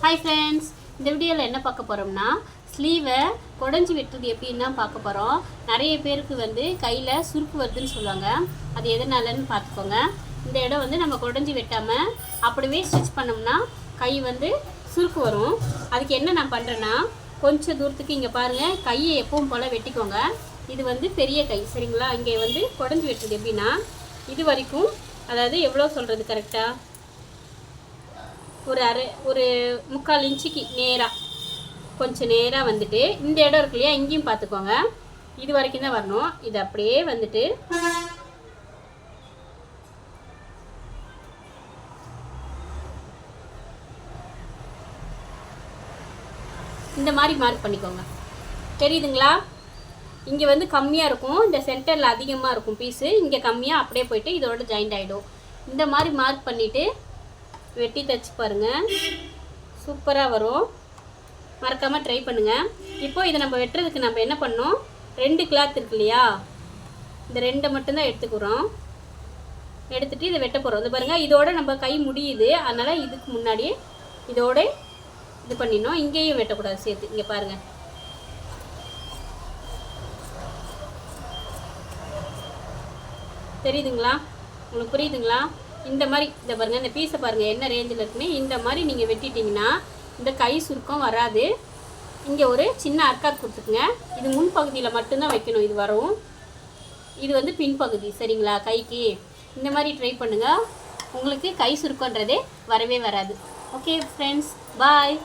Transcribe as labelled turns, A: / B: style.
A: Hi friends, இந்த வீடியோவில் என்ன பார்க்க போகிறோம்னா ஸ்லீவை குடஞ்சி வெட்டுறது எப்படின்னு தான் பார்க்க போகிறோம். நிறைய பேருக்கு கையில் சுருக்கு வருதுன்னு சொல்லுவாங்க. அது எதனாலன்னு பார்த்துக்கோங்க. இந்த இடம் நம்ம குடஞ்சி வெட்டாமல் அப்படியே ஸ்டிச் பண்ணோம்னா கை சுருக்கு வரும். அதுக்கு என்ன நான் பண்ணுறேன்னா, கொஞ்சம் தூரத்துக்கு இங்கே பாருங்கள், கையை எப்பவும் போல் வெட்டிக்கோங்க. இது பெரிய கை, சரிங்களா? இங்கே குடஞ்சி வெட்டுறது எப்படின்னா, இது வரைக்கும், அதாவது எவ்வளோ சொல்கிறது கரெக்டாக, ஒரு 3/4 இன்ச்சுக்கு நேராக, கொஞ்சம் நேராக இந்த இடம் இருக்கு இல்லையா, இங்கேயும் பார்த்துக்கோங்க. இது வரைக்கும் தான் வரணும். இது அப்படியே இந்த மாதிரி மார்க் பண்ணிக்கோங்க. தெரியுதுங்களா? இங்கே கம்மியாக இருக்கும், இந்த சென்டரில் அதிகமாக இருக்கும் பீஸு, இங்கே கம்மியாக அப்படியே போயிட்டு இதோட ஜாயிண்ட் ஆகிடும். இந்த மாதிரி மார்க் பண்ணிவிட்டு வெட்டி தைச்சி பாருங்கள், சூப்பராக வரும். மறக்காமல் ட்ரை பண்ணுங்கள். இப்போது இதை நம்ம வெட்டுறதுக்கு நம்ம என்ன பண்ணோம், 2 கிளாத் இருக்கு இல்லையா, இந்த 2 மட்டும்தான் எடுத்துக்கிறோம். எடுத்துகிட்டு இதை வெட்ட போகிறோம். இது பாருங்கள், இதோட நம்ம கை முடியுது, அதனால் இதுக்கு முன்னாடியே இதோட இது பண்ணிடணும். இங்கேயும் வெட்டக்கூடாது சேர்த்து. இங்கே பாருங்கள், தெரியுதுங்களா? உங்களுக்கு புரியுதுங்களா? இந்த மாதிரி இதை பாருங்கள், இந்த பீஸை பாருங்கள் என்ன ரேஞ்சில் இருக்குன்னு. இந்த மாதிரி நீங்கள் வெட்டிட்டிங்கன்னா இந்த கை சுருக்கம் வராது. இங்கே ஒரு சின்ன அர்க்காத் கொடுத்துக்குங்க. இது முன்பகுதியில் மட்டும்தான் வைக்கணும். இது வரும், இது பின்பகுதி, சரிங்களா? கைக்கு இந்த மாதிரி ட்ரை பண்ணுங்கள். உங்களுக்கு கை சுருக்கன்றதே வரவே வராது. ஓகே ஃப்ரெண்ட்ஸ், பாய்.